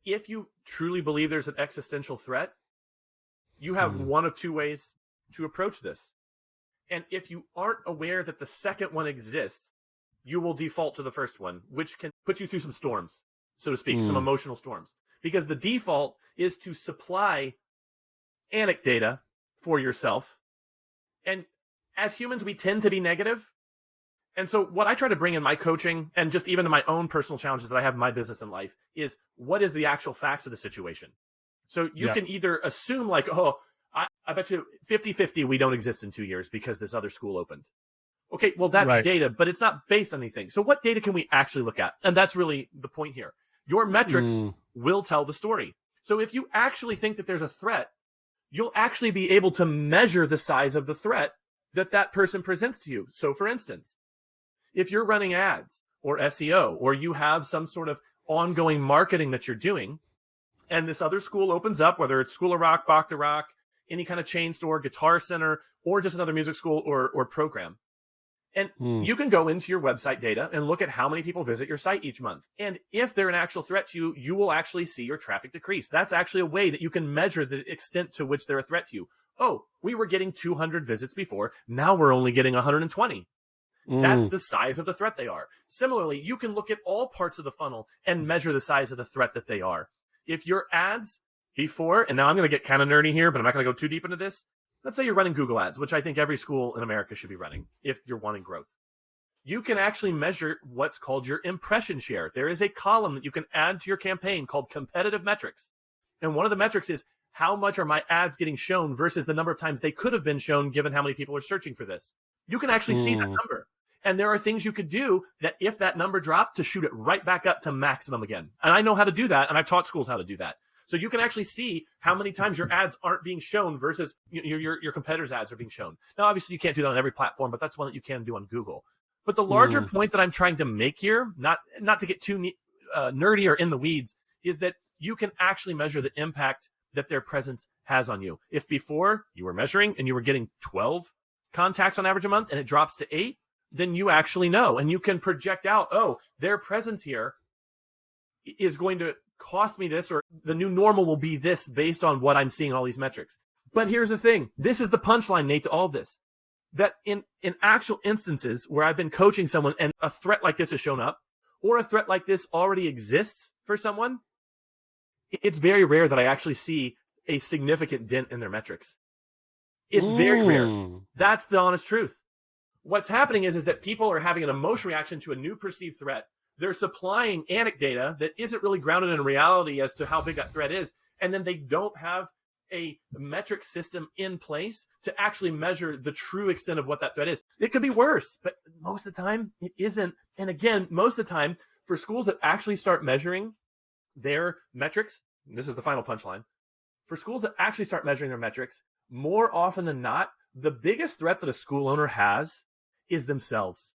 if you truly believe there's an existential threat, you have one of two ways to approach this. And if you aren't aware that the second one exists, you will default to the first one, which can put you through some storms, so to speak, some emotional storms. Because the default is to supply anecdata for yourself. And as humans, we tend to be negative. And so what I try to bring in my coaching and just even in my own personal challenges that I have in my business and life is, what is the actual facts of the situation? So you can either assume like, oh, I bet you 50-50 we don't exist in 2 years because this other school opened. Okay, well, that's data, but it's not based on anything. So what data can we actually look at? And that's really the point here. Your metrics will tell the story. So if you actually think that there's a threat, you'll actually be able to measure the size of the threat that that person presents to you. So for instance, if you're running ads or SEO, or you have some sort of ongoing marketing that you're doing, and this other school opens up, whether it's School of Rock, Bach to Rock, any kind of chain store, Guitar Center, or just another music school or program. And you can go into your website data and look at how many people visit your site each month. And if they're an actual threat to you, you will actually see your traffic decrease. That's actually a way that you can measure the extent to which they're a threat to you. Oh, we were getting 200 visits before. Now we're only getting 120. That's the size of the threat they are. Similarly, you can look at all parts of the funnel and measure the size of the threat that they are. If your ads before, and now I'm going to get kind of nerdy here, but I'm not going to go too deep into this. Let's say you're running Google ads, which I think every school in America should be running if you're wanting growth. You can actually measure what's called your impression share. There is a column that you can add to your campaign called competitive metrics. And one of the metrics is, how much are my ads getting shown versus the number of times they could have been shown given how many people are searching for this. You can actually see that number. And there are things you could do that if that number dropped, to shoot it right back up to maximum again. And I know how to do that, and I've taught schools how to do that. So you can actually see how many times your ads aren't being shown versus your competitors' ads are being shown. Now, obviously, you can't do that on every platform, but that's one that you can do on Google. But the larger point that I'm trying to make here, not to get too nerdy or in the weeds, is that you can actually measure the impact that their presence has on you. If before you were measuring and you were getting 12 contacts on average a month and it drops to 8, then you actually know, and you can project out, oh, their presence here is going to cost me this, or the new normal will be this based on what I'm seeing in all these metrics. But here's the thing. This is the punchline, Nate, to all of this. That in actual instances where I've been coaching someone and a threat like this has shown up, or a threat like this already exists for someone, it's very rare that I actually see a significant dent in their metrics. It's very rare. That's the honest truth. What's happening is that people are having an emotional reaction to a new perceived threat. They're supplying anecdata that isn't really grounded in reality as to how big that threat is. And then they don't have a metric system in place to actually measure the true extent of what that threat is. It could be worse, but most of the time it isn't. And again, most of the time for schools that actually start measuring their metrics, and this is the final punchline, for schools that actually start measuring their metrics, more often than not, the biggest threat that a school owner has is themselves.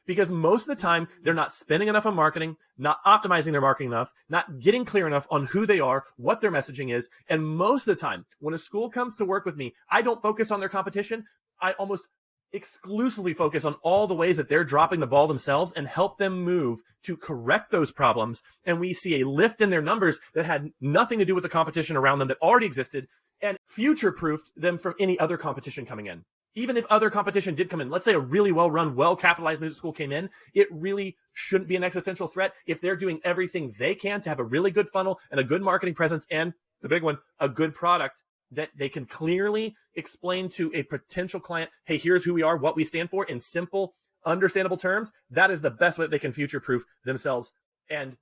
Because most of the time, they're not spending enough on marketing, not optimizing their marketing enough, not getting clear enough on who they are, what their messaging is. And most of the time, when a school comes to work with me, I don't focus on their competition. I almost exclusively focus on all the ways that they're dropping the ball themselves and help them move to correct those problems. And we see a lift in their numbers that had nothing to do with the competition around them that already existed, and future-proofed them from any other competition coming in. Even if other competition did come in, let's say a really well-run, well-capitalized music school came in, it really shouldn't be an existential threat if they're doing everything they can to have a really good funnel and a good marketing presence and, the big one, a good product that they can clearly explain to a potential client, hey, here's who we are, what we stand for in simple, understandable terms. That is the best way that they can future-proof themselves and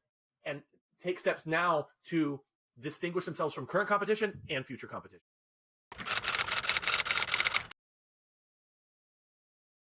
take steps now to distinguish themselves from current competition and future competition.